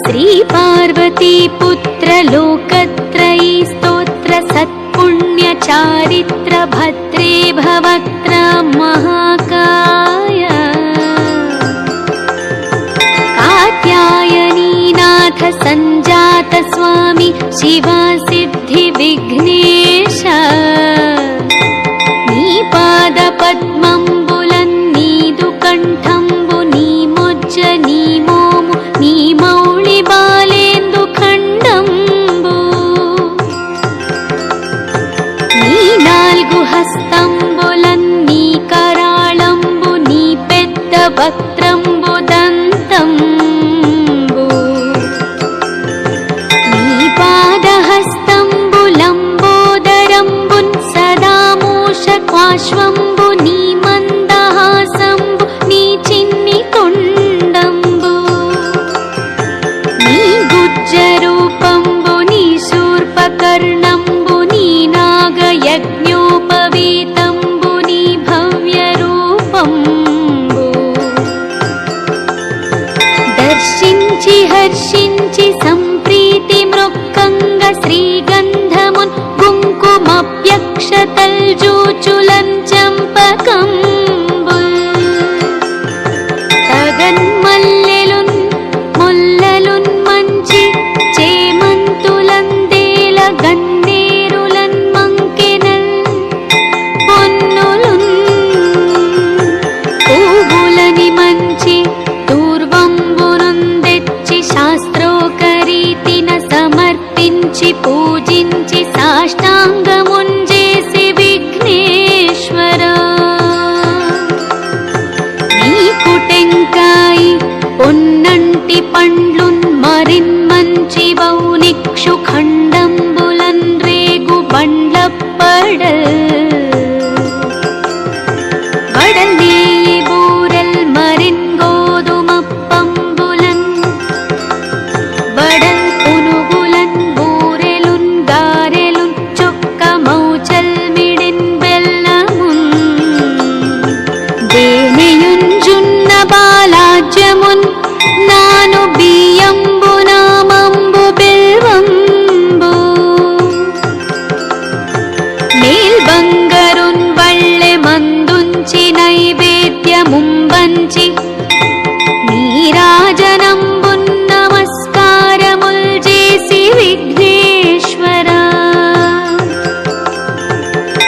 श्री पार्वती पुत्र लोकत्रयी स्तोत्र सत्पुण्य चारित्र भद्रे भवक्त्र महाकाय कात्यायनीनाथ संजात स्वामी शिवा सिद्धि विघ्नेश नी पाद पद्मंबुलन्नीदु कंठंबु नी मुज्ज नी मोमु नी मौळि बालेंदु खंडंबु नी नाल्गु हस्तंबुलन्नी कराळंबु नी पेद्द वक्त्रंबु दंतंबु नी पादहस्తంబు లంబోదరంబున్ సదా మూషకాశ్వంబు నీ మందహాసంబు నీ చిన్ని తొండంబు నీ గుజ్జరూపంబు నీ శూర్పకర్ణంబు నీ నాగయజ్ఞోపవీతంబు నీ భవ్య రూపంబు దర్శించి హర్షించి సంప్రీతి మృక్కంగ శ్రీగంధమున్ కుంకుమప్యక్షతల్జూచులం చంపకంబుల్ తగన్మల్లెలున్ ముల్లలున్ మంచి చేమంతులందేల గన్నేరులన్ మంకెనల్ పొన్నులున్ పువ్వులని మంచి దూర్వంబునుందెచ్చి శాస్త్రోకరీతిన సమర్పించి పూజించి సాష్టాంగముంజేసి విఘ్నేశ్వర నీకు టెంకాయి పొన్నంటి పండ్లున్ మరిన్ మంచి వౌనిక్షు ఖండంబులన్ రేగు బండ్లప్పడల్ వడల్ నేయి బూరల్ మరిన్ గోధుమప్పంబులన్ వడల్ పునుగులన్ బూరెలున్ గారెలున్ చొక్క మౌచల్ మిడిన్ బెల్లమున్ దేనియున్ జున్న బాలాజ్యమున్ నాను బియ్యంబు నామంబు బిల్వంబు మేల్ బంగరున్ వళ్ళె మందుంచి నైవేద్యముంబంచి నీరాజనంబున్ నమస్కారముల్ చేసి విఘ్నేశ్వర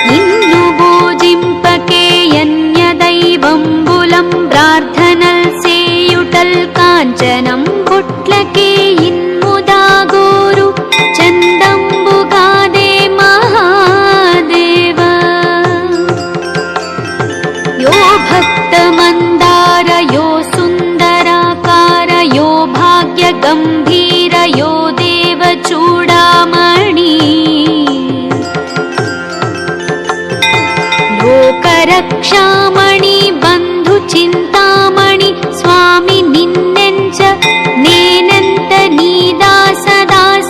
నిన్ను పూజింపకే యన్య దైవంబులం ప్రార్థనల్ సేయుటల్ కాంచనం బొట్లకే ఇన్ముదాగోరు చందంబుగాదే మహాదేవ యో భక్త మందార యో సుందరాకార యో భాగ్య గంభీర యో దేవ చూడామణి లోకరక్షామణి బంధు చింతామణి స్వామి నిన్నెంచ నేనంత నీ దాస దాసాదిదాసుండ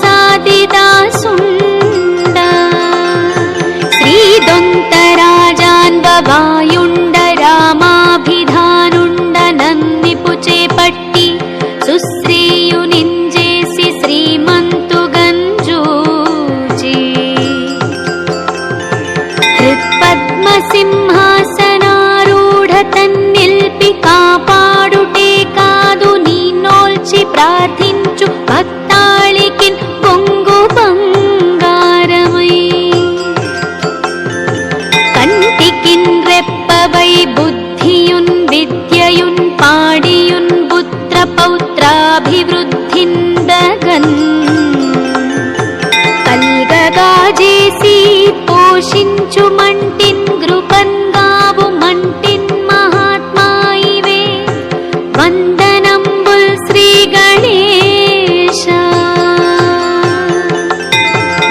శ్రీదొంతరాజాన్వవాయుండ రామాభిధానుండ నన్నిపు చేపట్టి సుశ్రీయునింజేసి శ్రీమంతు గంజూచి హృత్పద్మ సింహాసనారూఢ తన్నిల్పి కాపాడుటే కాదు నీనోల్చి ప్రార్థించు భక్తాళికిన్ పొంగు బంగారమై కంటికిన్ రెప్పవై బుద్ధియున్ విద్యయున్ పాడియున్ పుత్ర పౌత్రాభివృద్ధిన్ దగన్ కల్గగాజేసి పోషించు మంటిన్ గృపన్ గావు మంటిన్ మహాత్మాయివే వందనంబుల్ శ్రీ గణేశ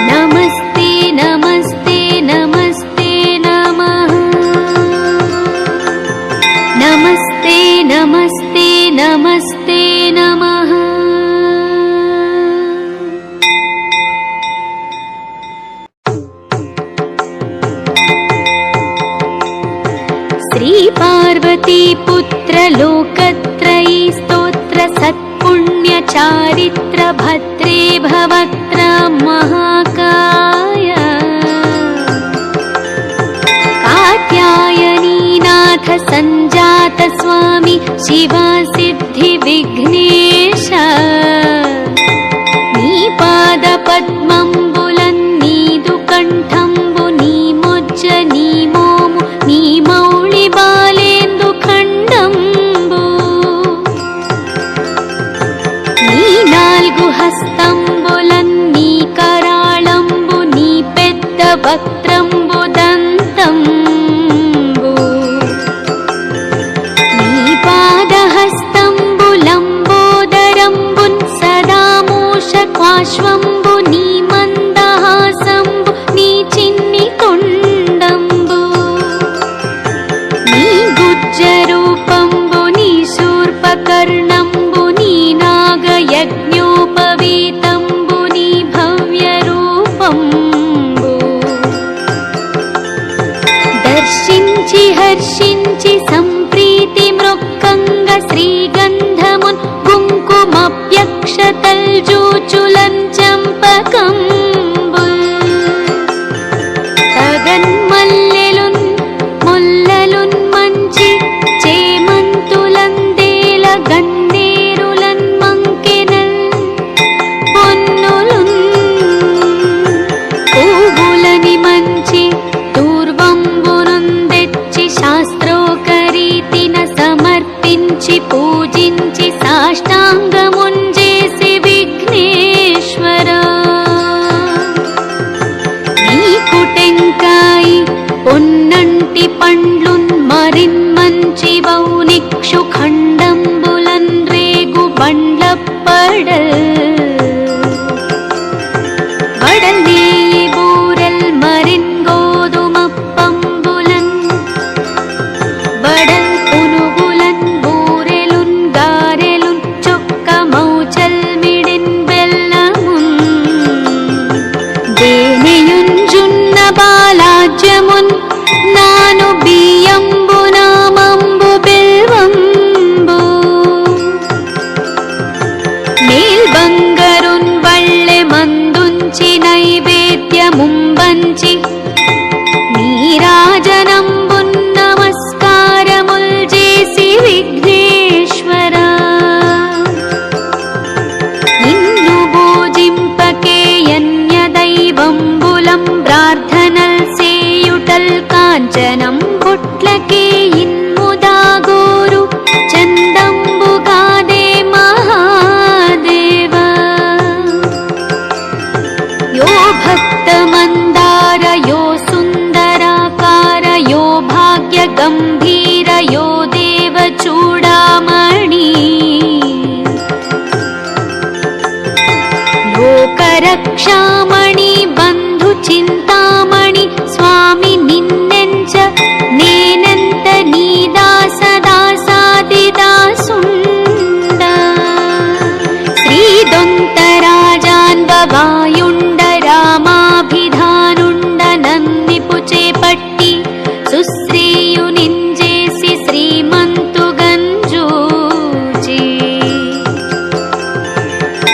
నమస్తే నమస్తే నమస్తే నమః నమస్తే నమస్తే నమస్తే నమః श्री पार्वती पुत्र लोकत्रयी स्तोत्र सत्पुण्य चारित्र भद्रे भवक्त्र महाकाय कात्यायनीनाथ सञ्जात स्वामी शिवा सिद्धि विघ्नेश नी पाद पद्मंबुलन्नीदु कंठंबु नी मोज्ज नी मोमु नी मौळि बालेंदु खंडंबु నీ నాలుగు హస్తంబులన్నీ కరాళంబు నీ పెద్ద వక్త్రంబు దంతంబు నీ పాదహస్తంబులంబోదరంబున్ సదా మూషకాశ్వంబు నీ మందహాసంబు నీ చిన్ని తొండంబు నీ గుజ్జరూపంబు నీ శూర్పకర్ణంబు నీ నాగయజ్ఞోపవీతంబు నీ భవ్య రూపంబు దర్శించి హర్షించి సంప్రీతి మృక్కంగ శ్రీగంధమున్ కుంకుమప్యక్షతల్జూచులన్ చంపకంబుల్ తగన్మల్లెలున్ ముల్లలున్ మంచి చేమంతులందేల గన్నేరులన్ మంకెనల్ పొన్నులున్ పువ్వులని మంచి దూర్వంబునుందెచ్చి శాస్త్రోకరీతిన సమర్పించి పూజించి సాష్టాంగముంజేసి విఘ్నేశ్వరా నీకు టెంకాయి పొన్నంటి పండ్లున్ మరిన్ మంచి వౌనిక్షు ఖండంబులన్ రేగు బండ్లప్పడల్ వడల్ నేయి బూరెల్ మరిన్ గోధుమప్పంబులన్ వడల్ పునుగులన్ బూరెలున్ గారెలున్ చొక్క మౌచల్ మిడిన్ బెల్లమున్ దేనియుంజున్న బాలాజ్యమున్ నాను బియ్యంబు నామంబు బిల్వంబు మేల్బంగరున్ వళ్ళె మందుంచి నైవేద్యముంబంచి నీరాజనంబున్ నమస్కారముల్ చేసి విఘ్నేశ్వరా నిన్ను పూజింపకే యన్య దైవంబులం ప్రార్థనల్ సేయుటల్ కాంచనం పుట్లకే ఇన్ముదాగోరు చందంబుగాదే మహాదేవ యో భక్తమందార యో సుందరాకార యో భాగ్య గంభీర యో దేవ చూడామణి లోకరక్షామణి బంధు చింతామణి స్వామి నిన్నెంచ నేనంత నీ దాస దాసాదిదాసుండ శ్రీదొంతరాజాన్వ వాయుండ రామాభిధానుండ నన్నిపు చేపట్టి సుశ్రీయునింజేసి శ్రీమంతు గంజూచి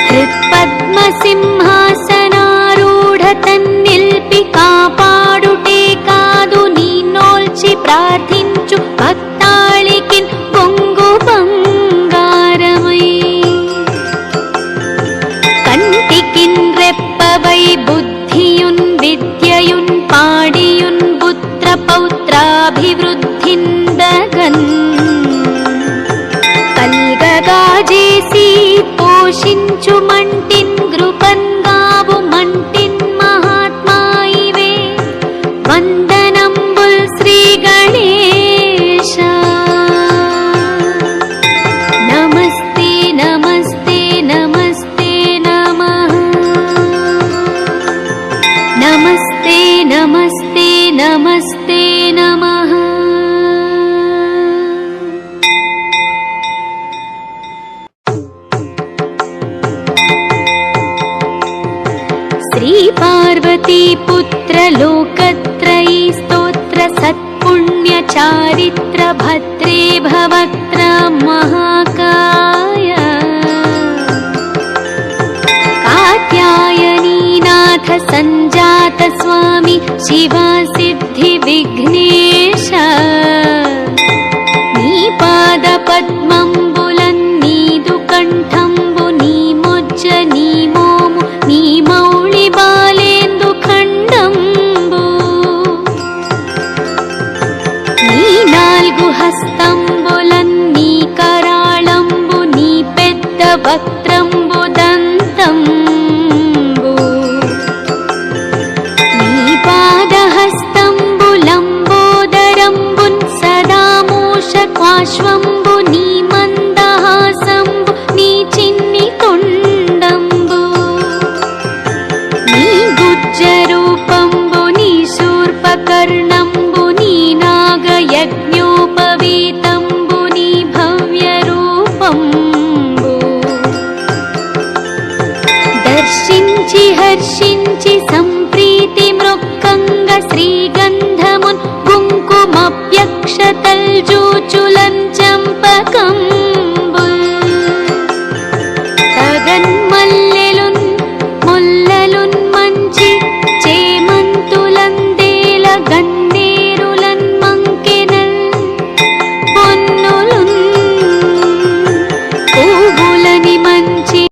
హృత్పద్మ సింహాసనారూఢ తన్నిల్పి కాపాడుటే కాదు నీ నోల్చి ప్రార్థించు భక్తాళికిన్ పొంగు బంగారమై కంటికిన్ రెప్పవై బుద్ధియున్ విద్యయున్ పాడియున్ పుత్ర పౌత్రాభివృద్ధిందగన్ కల్గగాజేసి పోషించు మంటిన్ గృపన్గావు మంటిన్ మహాత్మాయివే వందనంబుల్ శ్రీ గణేశ నమస్తే నమస్తే నమస్తే నమః నమస్తే నమస్తే నమస్తే నమః శ్రీ పార్వతీ పుత్ర లోకత్రయీ స్తోత్ర సత్పుణ్య చారిత్ర భద్రే భవక్త్ర మహాకాయ సంజాత స్వామి శివా సిద్ధి విఘ్నేశ నీ పాద పద్మంబులన్నీదు కంఠంబు నీ ముజ్జ నీ మోము నీ మౌళి బాలేందు ఖండంబు నీ నాల్గు హస్తంబులన్నీ కరాళంబు నీ పెద్ద వక్త్రంబు దంతంబు నీ పాదహస్తంబులంబోదరంబున్ సదా మూషకాశ్వంబు నీ